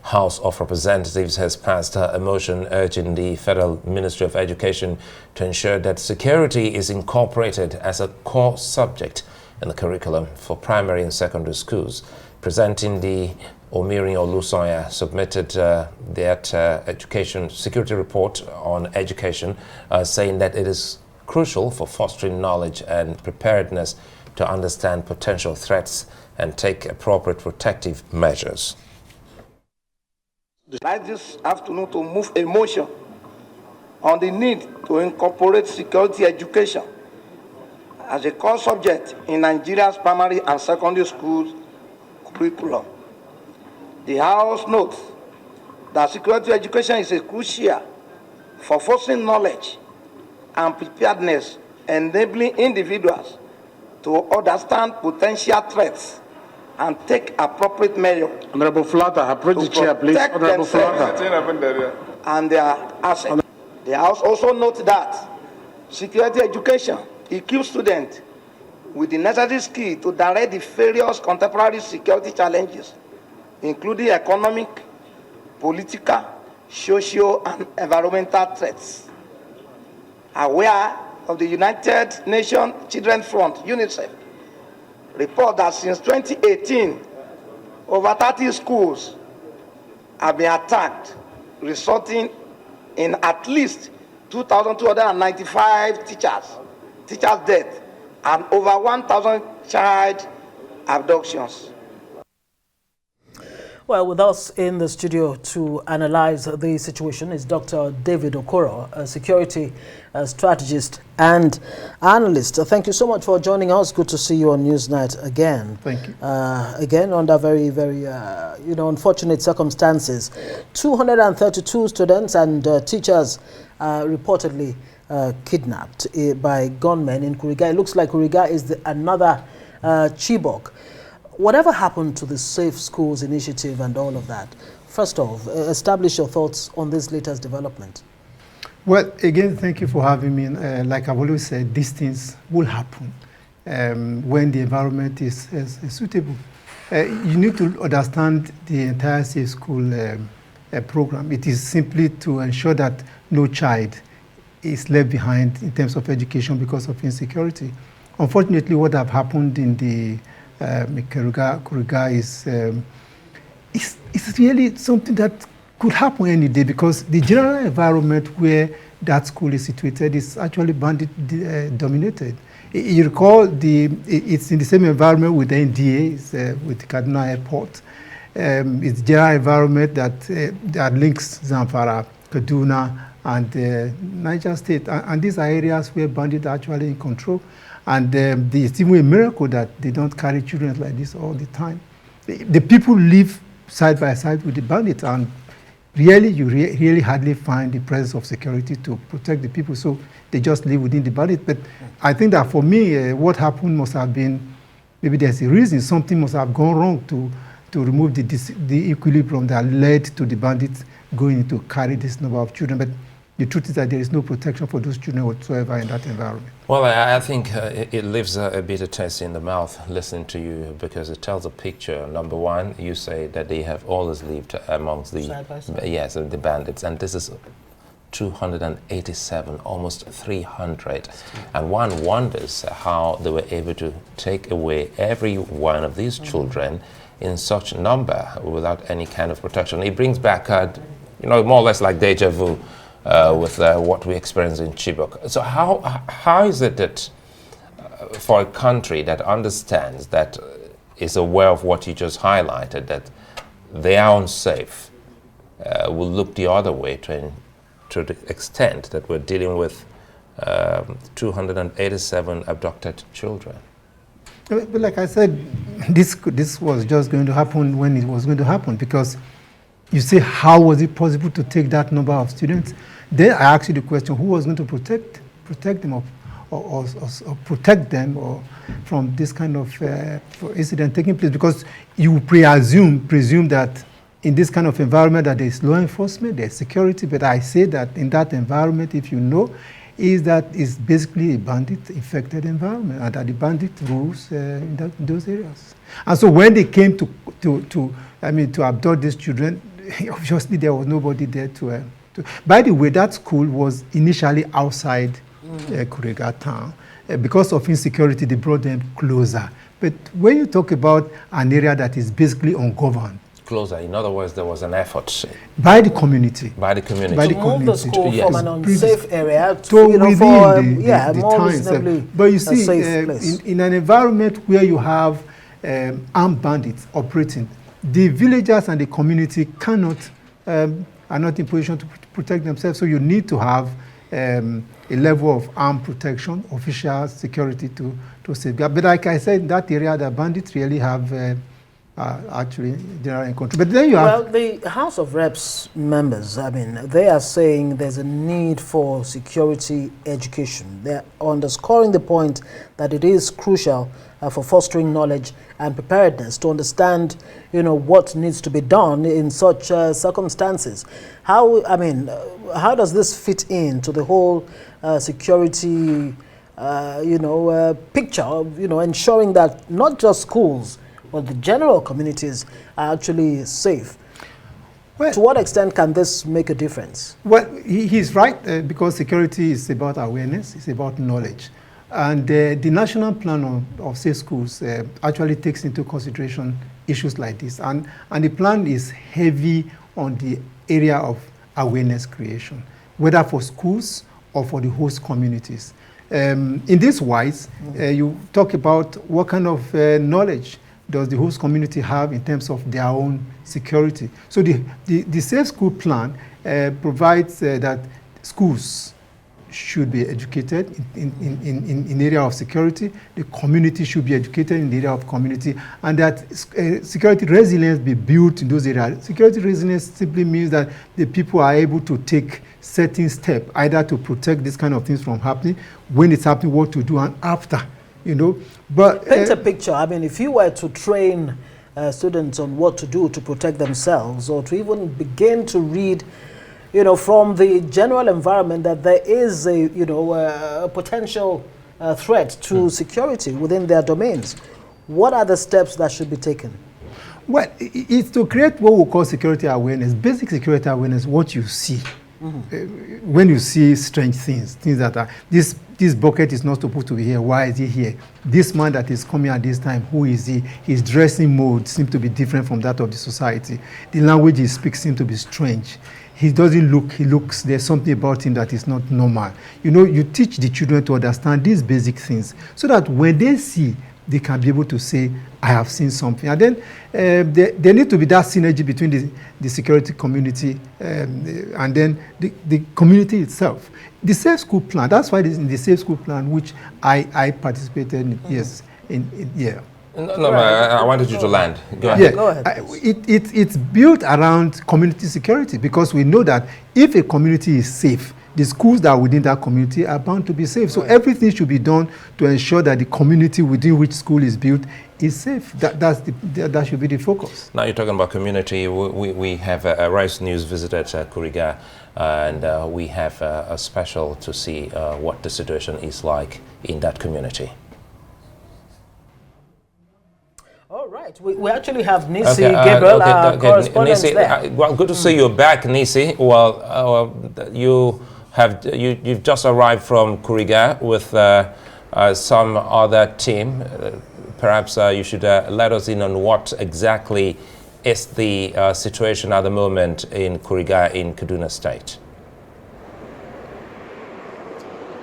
House of Representatives has passed a motion urging the Federal Ministry of Education to ensure that security is incorporated as a core subject in the curriculum for primary and secondary schools. Presenting the Omiri Olusoya submitted that education security report on education, saying that it is crucial for fostering knowledge and preparedness to understand potential threats and take appropriate protective measures. I'd like this afternoon to move a motion on the need to incorporate security education as a core subject in Nigeria's primary and secondary schools curriculum. The House notes that security education is crucial for fostering knowledge and preparedness, enabling individuals to understand potential threats and take appropriate measures. Honorable Flatter, approach the chair, please. Honorable Flatter. And their assets. The House also notes that security education equips students with the necessary skill to direct the various contemporary security challenges, including economic, political, social, and environmental threats. Aware of the United Nations Children's Fund, UNICEF, report that since 2018, over 30 schools have been attacked, resulting in at least 2,295 teachers deaths, and over 1,000 child abductions. Well, with us in the studio to analyze the situation is Dr. David Okoror, a security strategist and analyst. Thank you so much for joining us. Good to see you on Newsnight again. Thank you. Again, under very, very, unfortunate circumstances. 232 students and teachers reportedly kidnapped by gunmen in Kuriga. It looks like Kuriga is another Chibok. Whatever happened to the Safe Schools initiative and all of that? First off, establish your thoughts on this latest development. Well, again, thank you for having me. Like I've always said, these things will happen when the environment is suitable. You need to understand the entire Safe School program. It is simply to ensure that no child is left behind in terms of education because of insecurity. Unfortunately, what have happened in the Kuriga is really something that could happen any day, because the general environment where that school is situated is actually bandit dominated. You recall it's in the same environment with the NDA, with Kaduna Airport. It's general environment that links Zamfara, Kaduna, and Niger State, and these are areas where bandits are actually in control. And it's even a miracle that they don't carry children like this all the time. The people live side by side with the bandits, and really, you really hardly find the presence of security to protect the people, so they just live within the bandits. But I think that for me, what happened must have been, maybe there's a reason, something must have gone wrong to remove the equilibrium that led to the bandits going to carry this number of children. But the truth is that there is no protection for those children whatsoever in that environment. Well, I think it leaves a bitter taste in the mouth listening to you, because it tells a picture. Number one, you say that they have always lived amongst the the bandits, and this is 287, almost 300. And one wonders how they were able to take away every one of these children in such a number without any kind of protection. It brings back, more or less like deja vu. With what we experience in Chibok. So how is it that for a country that understands, that is aware of what you just highlighted, that they are unsafe, will look the other way to the extent that we're dealing with 287 abducted children? But like I said, this was just going to happen when it was going to happen, because you say, how was it possible to take that number of students? Then I asked you the question, who was going to protect them or protect them from this kind of incident taking place? Because you presume that in this kind of environment that there's law enforcement, there's security, but I say that in that environment, if you know, is that it's basically a bandit-infected environment, and that the bandit rules in those areas. And so when they came to abduct these children, obviously there was nobody there to. By the way, that school was initially outside Kuriga town. Because of insecurity, they brought them closer. But when you talk about an area that is basically ungoverned, closer. In other words, there was an effort by the community. By the community. By the to community. move the school Yes. from an unsafe area to, So you know, within for the more times. reasonably But you see, safe place. in an environment where you have armed bandits operating, the villagers and the community cannot, are not in position to protect themselves. So you need to have a level of armed protection, official security to safeguard. But like I said, that area, the bandits really have actually general control. But then you have... Well, the House of Reps members, I mean, they are saying there's a need for security education. They're underscoring the point that it is crucial for fostering knowledge and preparedness to understand, you know, what needs to be done in such circumstances. How, I mean, how does this fit into the whole security, picture of, ensuring that not just schools, but the general communities are actually safe? Well, to what extent can this make a difference? Well, he's right, because security is about awareness, it's about knowledge. And the National Plan of Safe Schools actually takes into consideration issues like this. And the plan is heavy on the area of awareness creation, whether for schools or for the host communities. In this wise, you talk about what kind of knowledge does the host community have in terms of their own security. So the Safe School Plan provides that schools should be educated in area of security, the community should be educated in the area of community, and that security resilience be built in those areas. Security resilience simply means that the people are able to take certain steps, either to protect this kind of things from happening, when it's happening, what to do, and after. But paint a picture. I mean, if you were to train students on what to do to protect themselves, or to even begin to read, from the general environment that there is a potential threat to security within their domains, what are the steps that should be taken? Well, it's to create what we call security awareness, basic security awareness, what you see. When you see strange things that are, this bucket is not supposed to be here, why is he here? This man that is coming at this time, who is he? His dressing mode seems to be different from that of the society. The language he speaks seems to be strange. He doesn't look, there's something about him that is not normal. You teach the children to understand these basic things so that when they see, they can be able to say, I have seen something. And then there need to be that synergy between the security community and then the community itself. The Safe School Plan, that's why in the Safe School Plan, which I participated in, yes, yeah. No, I wanted you to land. Go ahead. Yeah, go ahead. It's built around community security, because we know that if a community is safe, the schools that are within that community are bound to be safe. So everything should be done to ensure that the community within which school is built is safe. That should be the focus. Now you're talking about community. We have a Rice News visited Kuriga, and we have a special to see what the situation is like in that community. All right, we actually have Nisi Gabriel, our correspondent there. Well, good to see you back, Nisi. Well, you've just arrived from Kuriga with some other team. Perhaps you should let us in on what exactly is the situation at the moment in Kuriga in Kaduna State.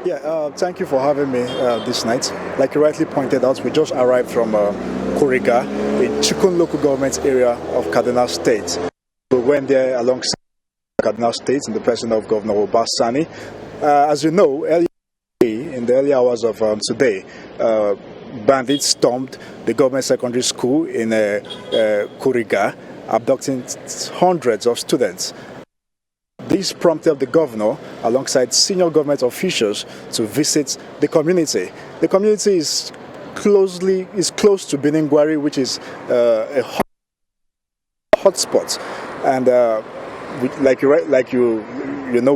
Yeah, thank you for having me this night. Like you rightly pointed out, we just arrived from Kuriga, a Chikun local government area of Kaduna State. We went there alongside Kaduna State in the person of Governor Obasani. As you know, in the early hours of today, bandits stormed the government secondary school in Kuriga, abducting hundreds of students. This prompted the governor, alongside senior government officials, to visit the community. The community is close to Beningwari, which is a hotspot, and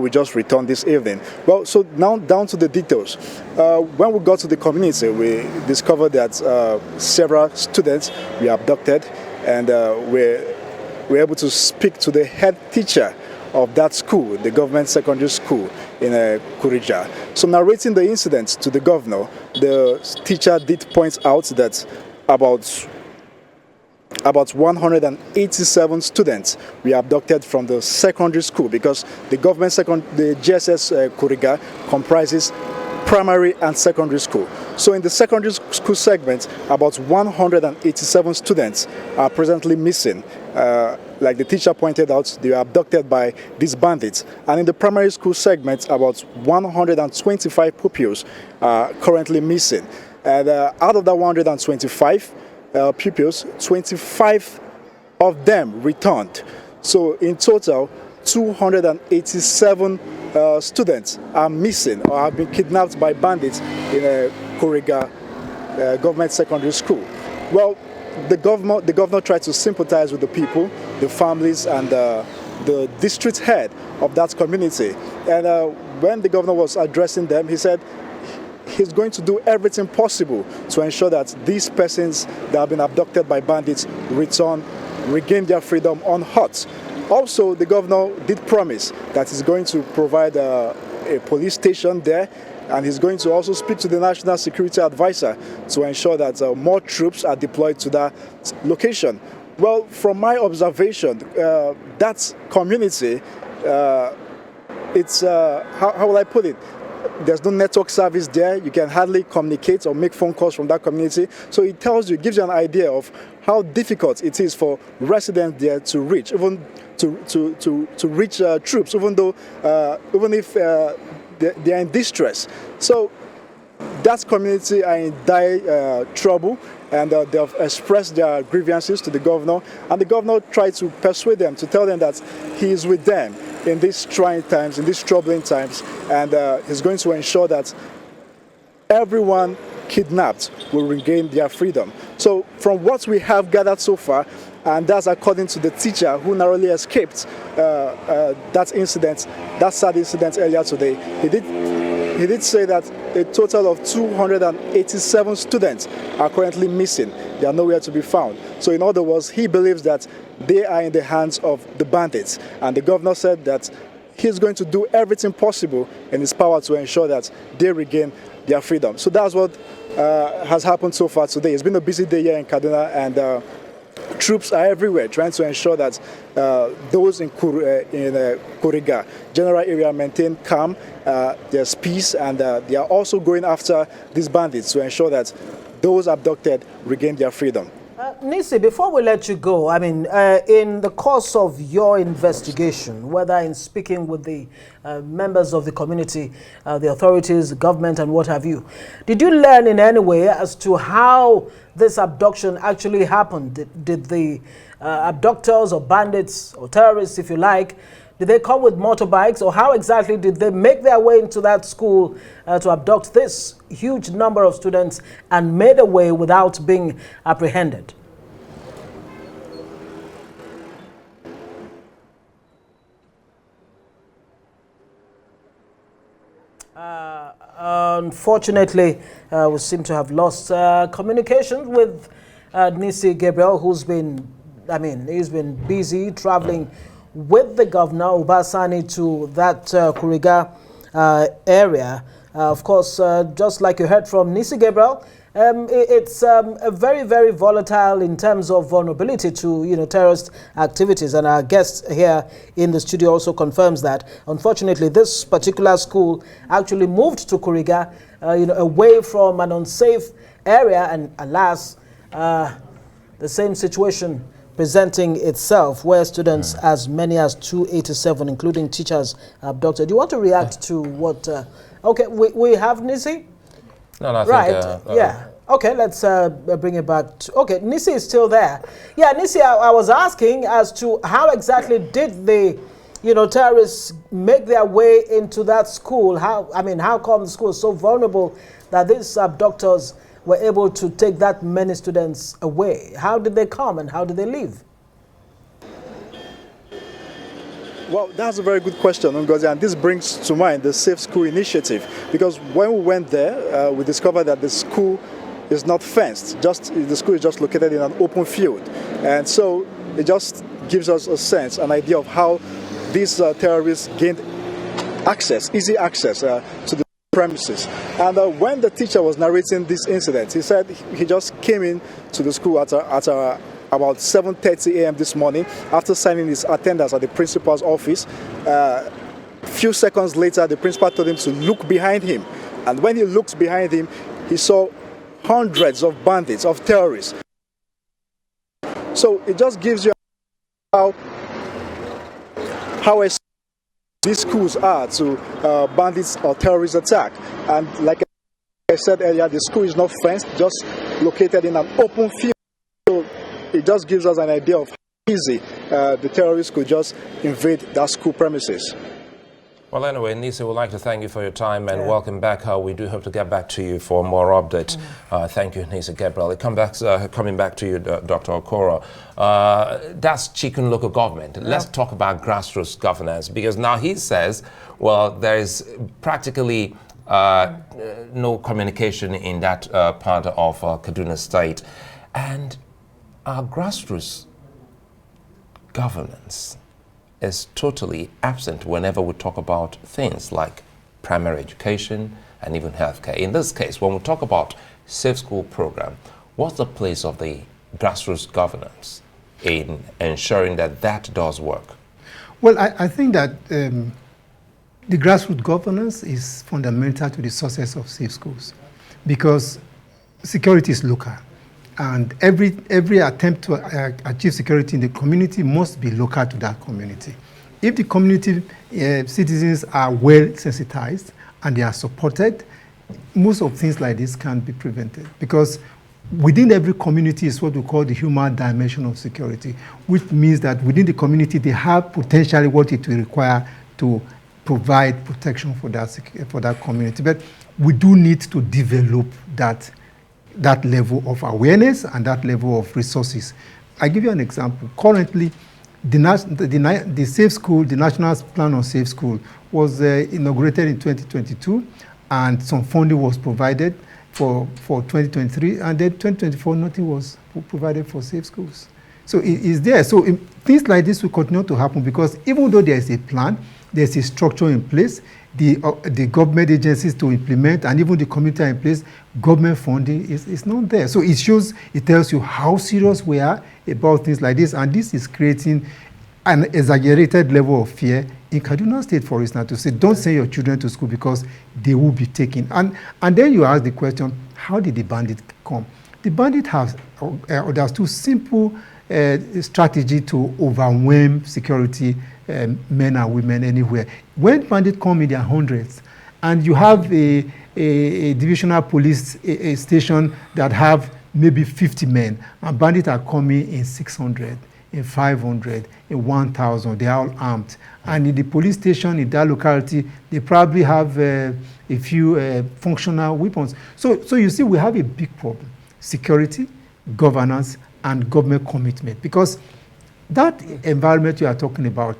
we just returned this evening. Well, so now down to the details. When we got to the community, we discovered that several students were abducted and were we were able to speak to the head teacher of that school, the government secondary school in Kurija. So narrating the incident to the governor, the teacher did point out that about 187 students were abducted from the secondary school, because the the GSS Kuriga comprises primary and secondary school. So in the secondary school segment, about 187 students are presently missing. Like the teacher pointed out, they were abducted by these bandits. And in the primary school segment, about 125 pupils are currently missing. And out of that 125 pupils, 25 of them returned. So in total, 287 students are missing or have been kidnapped by bandits in a Kuriga government secondary school. Well, the governor tried to sympathize with the people, the families, and the district head of that community. And when the governor was addressing them, he said he's going to do everything possible to ensure that these persons that have been abducted by bandits regain their freedom unhurt. Also, the governor did promise that he's going to provide a police station there, and he's going to also speak to the National Security Advisor to ensure that more troops are deployed to that location. Well, from my observation, that community, it's, how will I put it? There's no network service there. You can hardly communicate or make phone calls from that community. So it tells you, gives you an idea of how difficult it is for residents there to reach, even to reach troops, even if they are in distress. So that community are in dire trouble, and they have expressed their grievances to the governor, and the governor tried to persuade them, to tell them that he is with them in these trying times, in these troubling times, and he's going to ensure that everyone kidnapped will regain their freedom. So from what we have gathered so far, and that's according to the teacher who narrowly escaped that incident, that sad incident earlier today, he did say that a total of 287 students are currently missing. They are nowhere to be found. So in other words, he believes that they are in the hands of the bandits. And the governor said that he's going to do everything possible in his power to ensure that they regain their freedom. So that's what has happened so far today. It's been a busy day here in Kaduna, and troops are everywhere trying to ensure that those in Kuriga general area maintain calm, there's peace, and they are also going after these bandits to ensure that those abducted regain their freedom. Nisi, before we let you go, I mean, in the course of your investigation, whether in speaking with the members of the community, the authorities, the government, and what have you, did you learn in any way as to how this abduction actually happened? Did the abductors or bandits or terrorists, if you like, did they come with motorbikes, or how exactly did they make their way into that school to abduct this huge number of students and made away without being apprehended? Unfortunately, we seem to have lost communication with Nisi Gabriel, who's been, he's been busy traveling with the governor, Ubasani, to that Kuriga area. Of course, just like you heard from Nisi Gabriel, it's a very, very volatile in terms of vulnerability to, terrorist activities. And our guest here in the studio also confirms that. Unfortunately, this particular school actually moved to Kuriga, away from an unsafe area. And alas, the same situation presenting itself, where students as many as 287, including teachers, abducted. Do you want to react to what? Okay, we have Nisi. No, I right. think, yeah. Okay, let's bring it back. Okay, Nisi is still there. Yeah, Nisi, I was asking as to how exactly did the, terrorists make their way into that school? How come the school is so vulnerable that these abductors were able to take that many students away? How did they come and how did they leave? Well, that's a very good question, Ngozi, and this brings to mind the Safe School Initiative, because when we went there, we discovered that the school is not fenced. The school is just located in an open field, and so it just gives us a sense, an idea of how these terrorists gained access, easy access to the premises. And when the teacher was narrating this incident, he said he just came in to the school at about 7:30 a.m. this morning after signing his attendance at the principal's office. Few seconds later, the principal told him to look behind him. And when he looked behind him, he saw hundreds of bandits, of terrorists. So it just gives you how these schools are to bandits or terrorist attack. And like I said earlier, the school is not fenced, just located in an open field. So it just gives us an idea of how easy the terrorists could just invade that school premises. Well, anyway, Nisa, we'd like to thank you for your time and welcome back. We do hope to get back to you for more updates. Thank you, Nisa Gabriel. Coming back to you, Dr. Okoror. That's Chikun local government. Let's talk about grassroots governance, because now he says, well, there is practically no communication in that part of Kaduna State. And our grassroots governance is totally absent whenever we talk about things like primary education and even healthcare. In this case, when we talk about Safe School program, what's the place of the grassroots governance in ensuring that that does work? Well, I think that the grassroots governance is fundamental to the success of safe schools, because security is local. And every attempt to achieve security in the community must be local to that community. If the community citizens are well sensitized and they are supported, most of things like this can be prevented. Because within every community is what we call the human dimension of security, which means that within the community they have potentially what it will require to provide protection for that community. But we do need to develop that level of awareness and that level of resources. I give you an example. Currently, the Safe School, the National Plan on Safe School, was inaugurated in 2022, and some funding was provided for 2023, and then 2024, nothing was provided for safe schools. So it is there. So things like this will continue to happen, because even though there is a plan, there's a structure in place, the government agencies to implement, and even the community in place, government funding is not there. So it tells you how serious we are about things like this, and this is creating an exaggerated level of fear in Kaduna State, for instance, to say, don't send your children to school because they will be taken. And then you ask the question, how did the bandit come? The bandit there's two simple strategy to overwhelm security men and women anywhere. When bandits come in their hundreds, and you have a divisional police station that have maybe 50 men, and bandits are coming in 600, in 500, in 1,000, they are all armed. And in the police station in that locality, they probably have a few functional weapons. So you see, we have a big problem: security, governance, and government commitment. Because that environment you are talking about,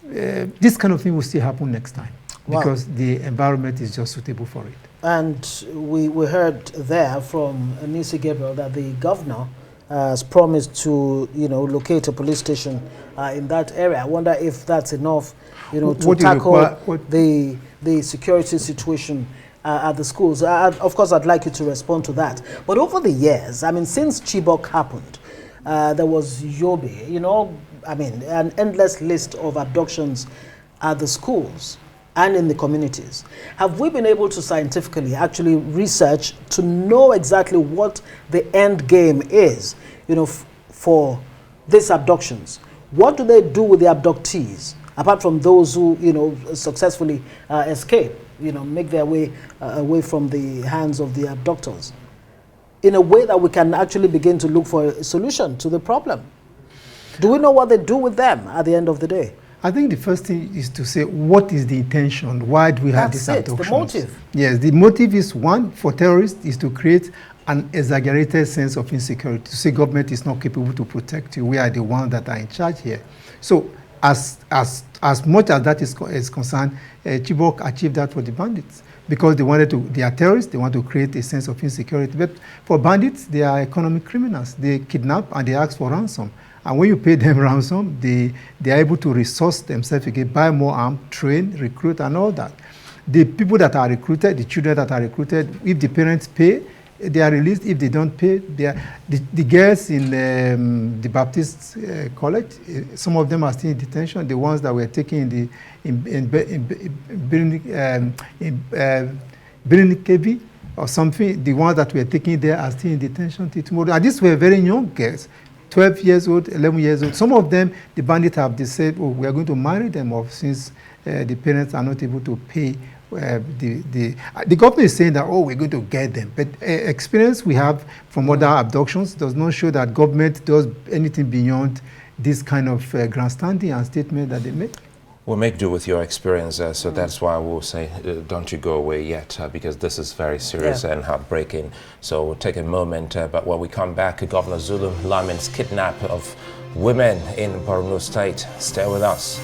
this kind of thing will still happen next time, because the environment is just suitable for it. And we heard there from Nisi Gabriel that the governor has promised to, locate a police station in that area. I wonder if that's enough, to tackle the security situation at the schools. Of course, I'd like you to respond to that. But over the years, since Chibok happened, there was Yobe, an endless list of abductions at the schools and in the communities. Have we been able to scientifically actually research to know exactly what the end game is, for these abductions? What do they do with the abductees, apart from those who, successfully escape, make their way away from the hands of the abductors, in a way that we can actually begin to look for a solution to the problem? Do we know what they do with them at the end of the day? I think the first thing is to say, what is the intention? Why do we have these abductions? The motive. Yes, the motive is, one, for terrorists, is to create an exaggerated sense of insecurity, to say government is not capable to protect you. We are the ones that are in charge here. So as much as that is concerned, Chibok achieved that for the bandits. because they are terrorists, they want to create a sense of insecurity. But for bandits, they are economic criminals. They kidnap and they ask for ransom. And when you pay them ransom, they are able to resource themselves again, buy more arms, train, recruit, and all that. The people that are recruited, the children that are recruited, if the parents pay, they are released. If they don't pay, the girls in the Baptist college, some of them are still in detention. The ones that were taken in Birnikebi or something, the ones that were taken there are still in detention till tomorrow. And these were very young girls, 12 years old, 11 years old. Some of them, the bandits have decided, oh, we are going to marry them off since the parents are not able to pay. The government is saying that, oh, we're going to get them. But experience we have from other abductions does not show that government does anything beyond this kind of grandstanding and statement that they make. We'll make do with your experience, so that's why we'll say, don't you go away yet, because this is very serious and heartbreaking. So we'll take a moment, but when we come back, Governor Zulu laments kidnap of women in Borno State. Stay with us.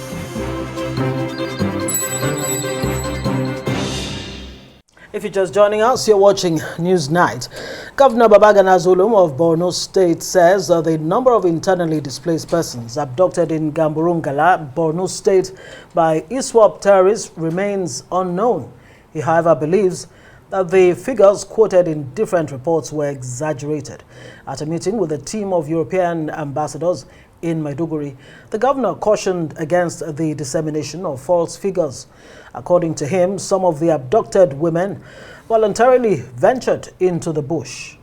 If you're just joining us, you're watching News Night. Governor Babagana Zulum of Borno State says the number of internally displaced persons abducted in Gamburungala, Borno State by ISWAP terrorists remains unknown. He, however, believes that the figures quoted in different reports were exaggerated. At a meeting with a team of European ambassadors in Maiduguri, the governor cautioned against the dissemination of false figures. According to him, some of the abducted women voluntarily ventured into the bush.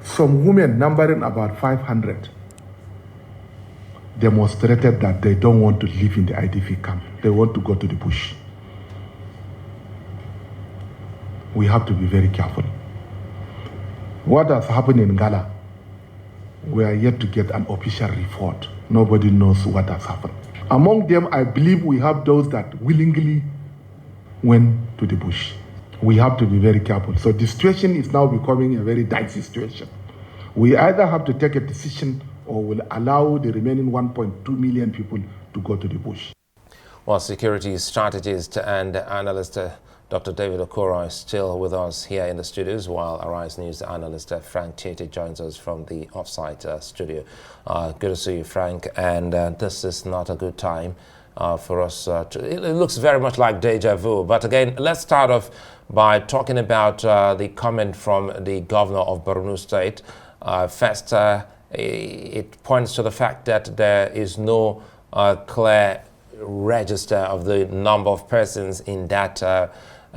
Some women, numbering about 500, demonstrated that they don't want to live in the IDP camp. They want to go to the bush. We have to be very careful. What has happened in Gala? We are yet to get an official report. Nobody knows what has happened. Among them, I believe we have those that willingly went to the bush. We have to be very careful. So the situation is now becoming a very dicey situation. We either have to take a decision or will allow the remaining 1.2 million people to go to the bush. Well, security strategist and analyst Dr. David Okoror is still with us here in the studios, while Arise News analyst Frank Tietie joins us from the offsite studio. Good to see you, Frank. And this is not a good time for us it looks very much like deja vu. But again, let's start off by talking about the comment from the governor of Borno State. First, it points to the fact that there is no clear register of the number of persons in that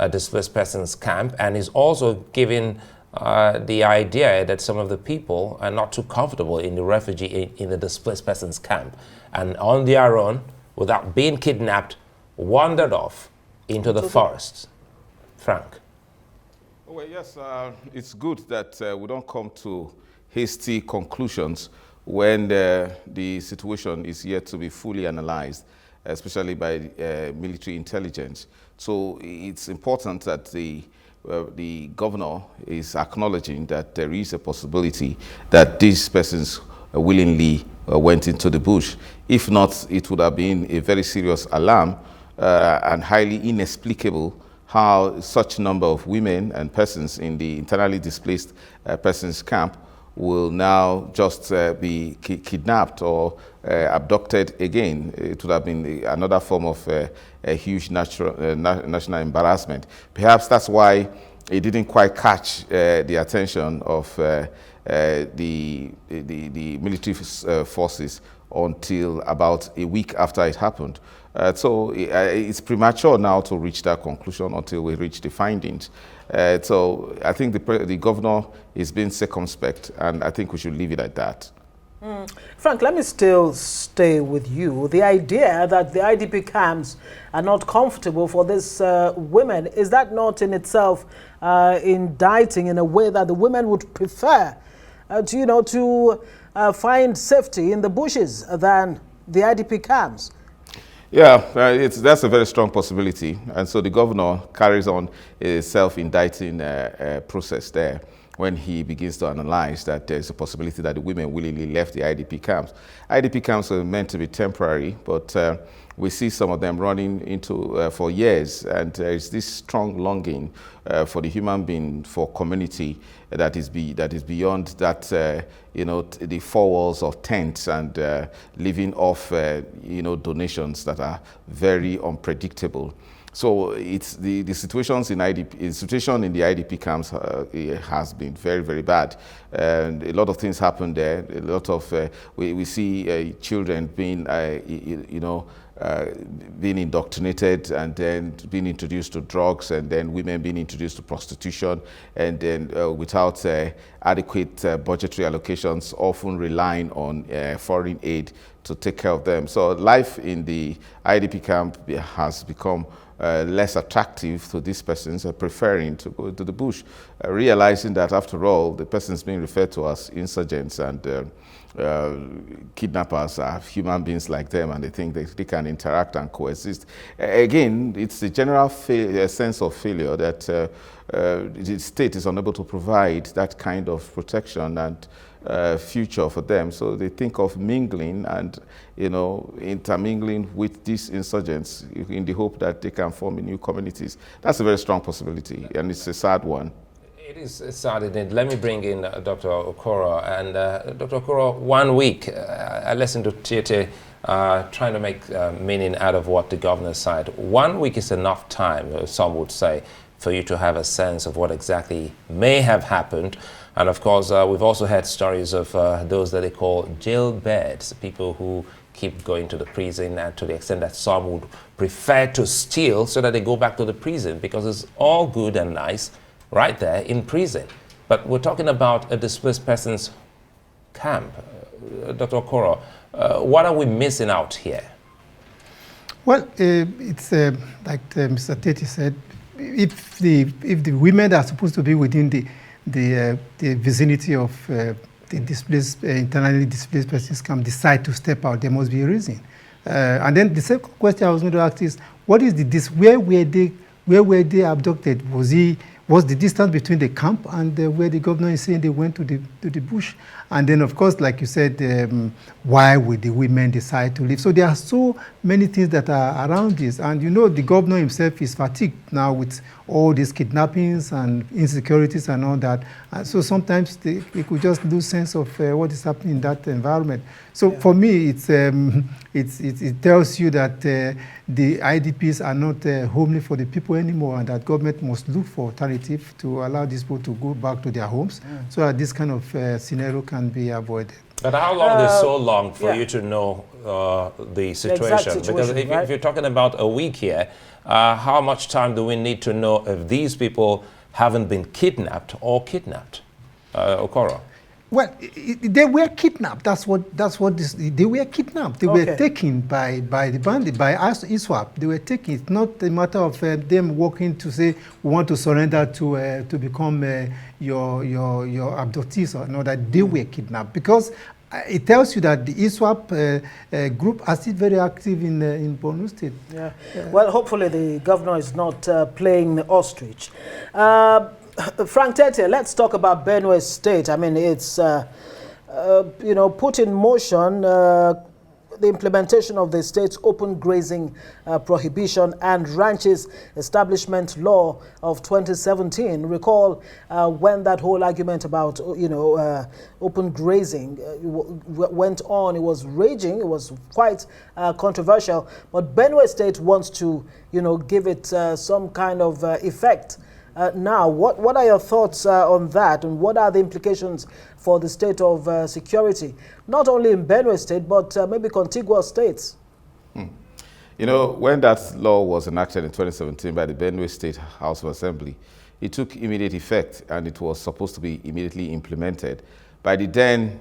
displaced persons camp, and is also giving the idea that some of the people are not too comfortable in the refugee in the displaced persons camp, and on their own, without being kidnapped, wandered off into the forest. Frank. Well, yes, it's good that we don't come to hasty conclusions when the situation is yet to be fully analyzed, especially by military intelligence. So it's important that the governor is acknowledging that there is a possibility that these persons willingly went into the bush. If not, it would have been a very serious alarm and highly inexplicable how such number of women and persons in the internally displaced persons camp will now just be kidnapped or abducted again. It would have been another form of a huge national embarrassment. Perhaps that's why it didn't quite catch the attention of the military forces until about a week after it happened. So it's premature now to reach that conclusion until we reach the findings. So I think the governor is being circumspect, and I think we should leave it at that. Frank, let me still stay with you. The idea that the IDP camps are not comfortable for these women, is that not in itself indicting in a way that the women would prefer to find safety in the bushes than the IDP camps? Yeah, that's a very strong possibility. And so the governor carries on a self-indicting process there. when he begins to analyze that there's a possibility that the women willingly left the IDP camps. IDP camps are meant to be temporary, but we see some of them running into for years, and there is this strong longing for the human being, for community that is beyond that, you know, the four walls of tents and living off, you know, donations that are very unpredictable. So it's the situations in IDP, the situation in the IDP camps has been very, very bad, and a lot of things happen there. A lot of we see children being, you know, being indoctrinated and then being introduced to drugs, and then women being introduced to prostitution, and then without adequate budgetary allocations, often relying on foreign aid to take care of them. So life in the IDP camp has become less attractive to these persons, preferring to go to the bush, realizing that after all, the persons being referred to as insurgents and kidnappers are human beings like them, and they think they can interact and coexist. Again, it's the general sense of failure that the state is unable to provide that kind of protection and future for them. So they think of mingling and, you know, intermingling with these insurgents in the hope that they can form new communities. That's a very strong possibility, and it's a sad one. It is sad indeed. Let me bring in Dr. Okoror. And Dr. Okoror, 1 week, I listened to Tietie trying to make meaning out of what the governor said. 1 week is enough time, some would say, for you to have a sense of what exactly may have happened. And of course, we've also heard stories of those that they call jailbirds, people who keep going to the prison, and to the extent that some would prefer to steal so that they go back to the prison, because it's all good and nice right there in prison. But we're talking about a displaced persons camp. Dr. Okoror, what are we missing out here? Well, it's like Mr. Tietie said, if the women that are supposed to be within the vicinity of the displaced, internally displaced persons camp decide to step out, there must be a reason. And then the second question I was going to ask is, what is where were they abducted? Was the distance between the camp and where the governor is saying they went to the bush? And then, of course, like you said, why would the women decide to leave? So there are so many things that are around this. And you know, the governor himself is fatigued now with all these kidnappings and insecurities and all that. And so sometimes we could just lose sense of what is happening in that environment. So for me, it tells you that the IDPs are not homely for the people anymore, and that government must look for alternative to allow these people to go back to their homes, so that this kind of scenario can be avoided. But how long is so long for you to know the situation? Because if you're talking about a week here, how much time do we need to know if these people haven't been kidnapped or kidnapped? Okoror. Well, they were kidnapped. That's what they were kidnapped. They were taken by the bandit, by ISWAP. They were taken. It's not a matter of them walking to say, we want to surrender to become your abductees, or no, that they were kidnapped. Because it tells you that the ISWAP group are still very active in Borno State. Yeah. Well, hopefully the governor is not playing the ostrich. Frank Tietie, let's talk about Benue State. I mean, it's, you know, put in motion the implementation of the state's open grazing prohibition and ranches establishment law of 2017. Recall when that whole argument about, you know, open grazing went on. It was raging. It was quite controversial. But Benue State wants to, you know, give it some kind of effect. Now, what are your thoughts on that, and what are the implications for the state of security, not only in Benue State, but maybe contiguous states? You know, when that law was enacted in 2017 by the Benue State House of Assembly, it took immediate effect, and it was supposed to be immediately implemented by the then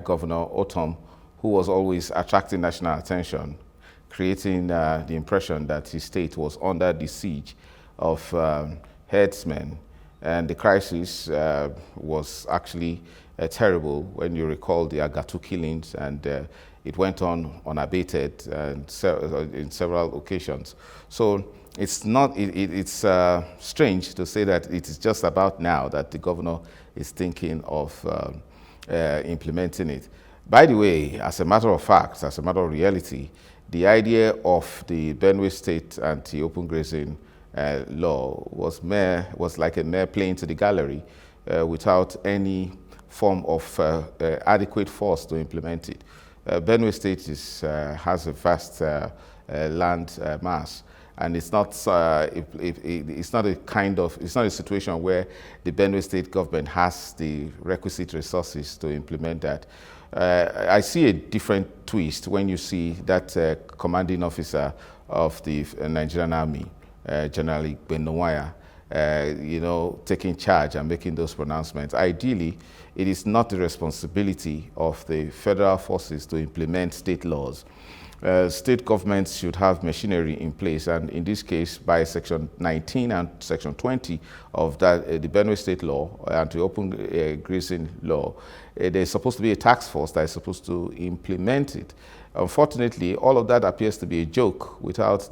Governor Otom, who was always attracting national attention, creating the impression that his state was under the siege of herdsmen, and the crisis was actually terrible when you recall the Agatu killings, and it went on unabated and in several occasions. So it's not. It's strange to say that it is just about now that the governor is thinking of implementing it. By the way, as a matter of fact, as a matter of reality, the idea of the Benue State anti-open grazing law was like a mere play into the gallery without any form of adequate force to implement it. Benue State has a vast land mass, and it's not it's not a situation where the Benue State government has the requisite resources to implement that. I see a different twist when you see that commanding officer of the Nigerian Army, General Benowaya, taking charge and making those pronouncements. Ideally, it is not the responsibility of the federal forces to implement state laws. State governments should have machinery in place, and in this case, by Section 19 and Section 20 of that, the Benue State law, anti-open grazing law, there's supposed to be a task force that is supposed to implement it. Unfortunately, all of that appears to be a joke without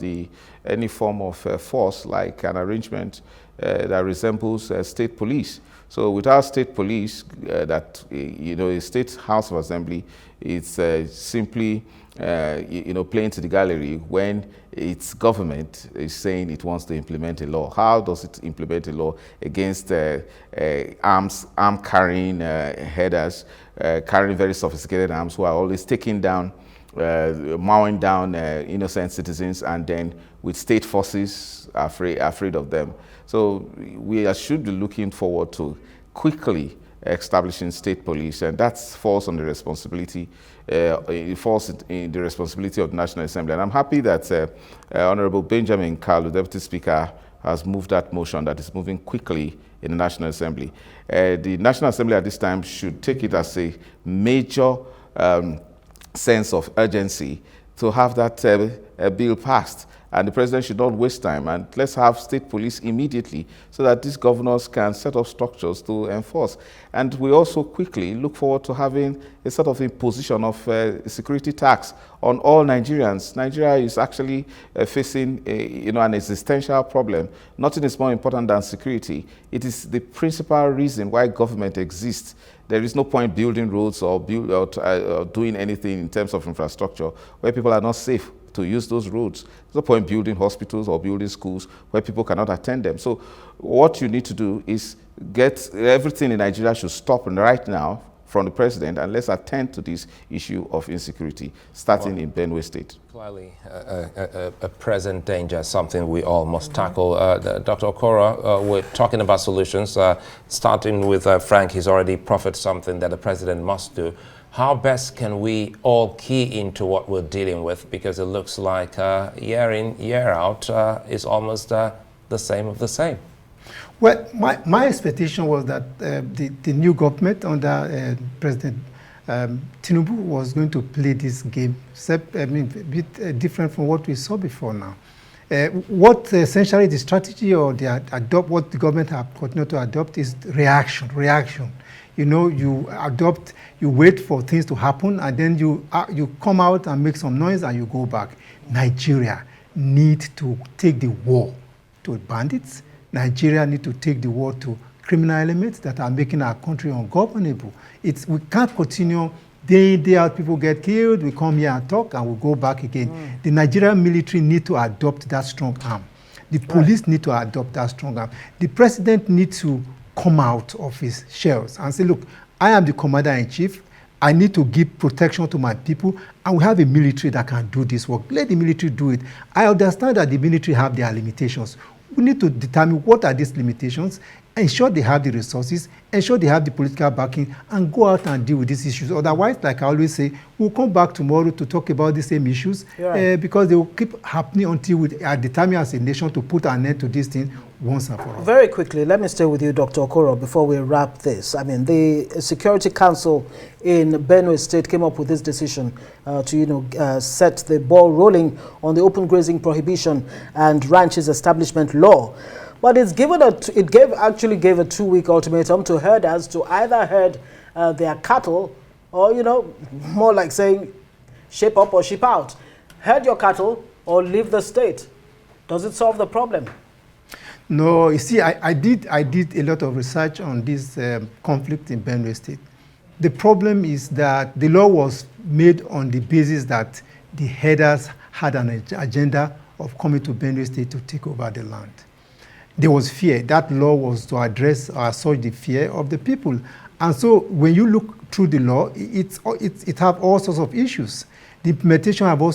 any form of force, like an arrangement that resembles state police. So without state police, a state House of Assembly, it's simply playing to the gallery when its government is saying it wants to implement a law. How does it implement a law against arm-carrying headers, carrying very sophisticated arms, who are always taking down, mowing down innocent citizens, and then with state forces afraid of them? So we should be looking forward to quickly establishing state police, and that falls on the responsibility. It falls in the responsibility of the National Assembly, and I'm happy that Honorable Benjamin Kalu, Deputy Speaker, has moved that motion that is moving quickly in the National Assembly. The National Assembly at this time should take it as a major sense of urgency to have that bill passed. And the president should not waste time, and let's have state police immediately so that these governors can set up structures to enforce. And we also quickly look forward to having a sort of imposition of security tax on all Nigerians. Nigeria is actually facing an existential problem. Nothing is more important than security. It is the principal reason why government exists. There is no point building roads or doing anything in terms of infrastructure where people are not safe to use those roads. There's no point building hospitals or building schools where people cannot attend them. So what you need to do is get everything in Nigeria should stop right now from the president, and let's attend to this issue of insecurity, starting in Benue State. Clearly, a present danger, something we all must tackle. Dr. Okoror, we're talking about solutions. Starting with Frank, he's already proffered something that the president must do. How best can we all key into what we're dealing with? Because it looks like year in, year out is almost the same of the same. Well, my expectation was that the new government under President Tinubu was going to play this game, a bit different from what we saw before now. What essentially the strategy or what the government have continued to adopt is reaction. You wait for things to happen, and then you come out and make some noise and you go back. Nigeria need to take the war to bandits. Nigeria need to take the war to criminal elements that are making our country ungovernable. We can't continue day in, day out, people get killed, we come here and talk, and we go back again. The Nigerian military need to adopt that strong arm. The police need to adopt that strong arm. The president needs to come out of his shells and say, look, I am the commander-in-chief. I need to give protection to my people, and we have a military that can do this work. Let the military do it. I understand that the military have their limitations. We need to determine what are these limitations, ensure they have the resources, ensure they have the political backing, and go out and deal with these issues. Otherwise, like I always say, we'll come back tomorrow to talk about the same issues because they will keep happening until we are determined as a nation to put an end to this thing once and for all. Very quickly, let me stay with you, Dr. Okoror, before we wrap this. I mean, the Security Council in Benue State came up with this decision to, set the ball rolling on the open grazing prohibition and ranches establishment law. But it actually gave a 2-week ultimatum to herders to either herd their cattle or, more like saying, shape up or ship out. Herd your cattle or leave the state. Does it solve the problem? No, you see, I did a lot of research on this conflict in Benue State. The problem is that the law was made on the basis that the headers had an agenda of coming to Benue State to take over the land. There was fear. That law was to address or assuage the fear of the people. And so when you look through the law, it have all sorts of issues. The implementation have all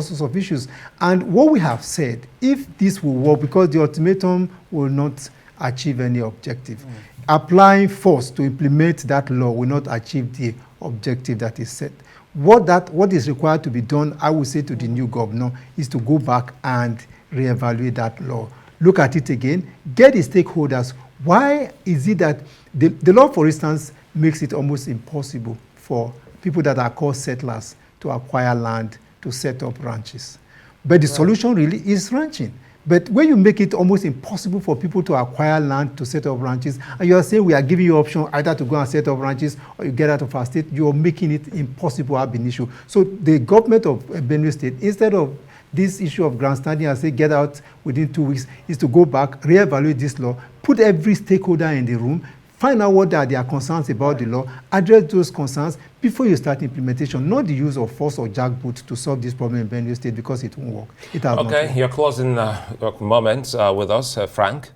sorts of issues. And what we have said, if this will work, because the ultimatum will not achieve any objective, applying force to implement that law will not achieve the objective that is set. What is required to be done, I would say to the new governor, is to go back and reevaluate that law. Look at it again, get the stakeholders. Why is it that the law, for instance, makes it almost impossible for people that are called settlers to acquire land to set up ranches? But the solution really is ranching. But when you make it almost impossible for people to acquire land to set up ranches, and you are saying we are giving you option either to go and set up ranches or you get out of our state, you are making it impossible ab initio. So the government of Benue State, instead of this issue of grandstanding and say get out within 2 weeks, is to go back, reevaluate this law, put every stakeholder in the room, find out what are their concerns about the law, address those concerns before you start implementation, not the use of force or jackboot to solve this problem in Benue State, because it won't work. It has okay, your closing moments with us, Frank.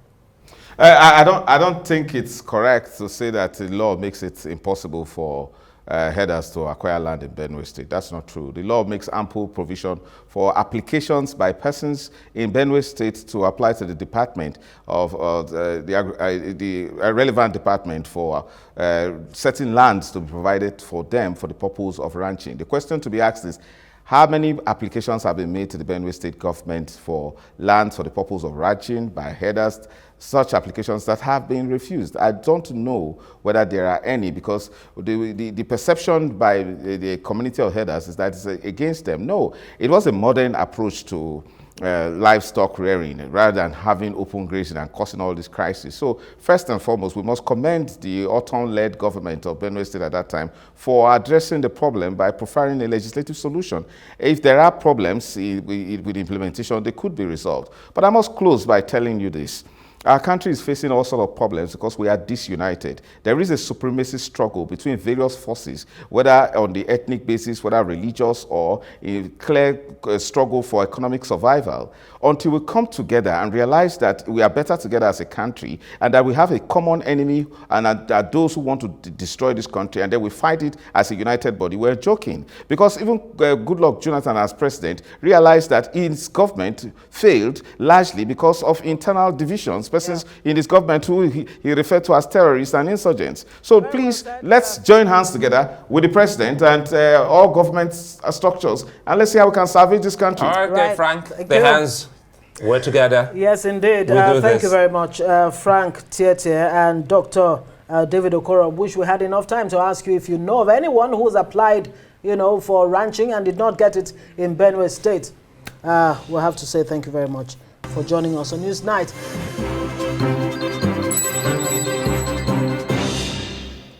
I don't think it's correct to say that the law makes it impossible for headers to acquire land in Benue State. That's not true. The law makes ample provision for applications by persons in Benue State to apply to the department of the relevant department for certain lands to be provided for them for the purpose of ranching. The question to be asked is, how many applications have been made to the Benue State government for land for the purpose of ranching by headers? Such applications that have been refused. I don't know whether there are any, because the perception by the community of headers is that it's against them. No, it was a modern approach to livestock rearing rather than having open grazing and causing all this crisis. So first and foremost, we must commend the Orton-led government of Benue State at that time for addressing the problem by providing a legislative solution. If there are problems with implementation, they could be resolved. But I must close by telling you this. Our country is facing all sorts of problems because we are disunited. There is a supremacy struggle between various forces, whether on the ethnic basis, whether religious, or a clear struggle for economic survival. Until we come together and realize that we are better together as a country and that we have a common enemy and that those who want to destroy this country, and then we fight it as a united body, we're joking. Because even Goodluck Jonathan as president realized that his government failed largely because of internal divisions, persons in his government who he referred to as terrorists and insurgents. So please, let's join hands together with the president and all government structures, and let's see how we can salvage this country. All right, Frank, the hands were together. Yes, indeed. Thank you very much, Frank Tietie and Dr. David Okoror. Wish we had enough time to ask you if you know of anyone who's applied, for ranching and did not get it in Benue State. We'll have to say thank you very much for joining us on Newsnight.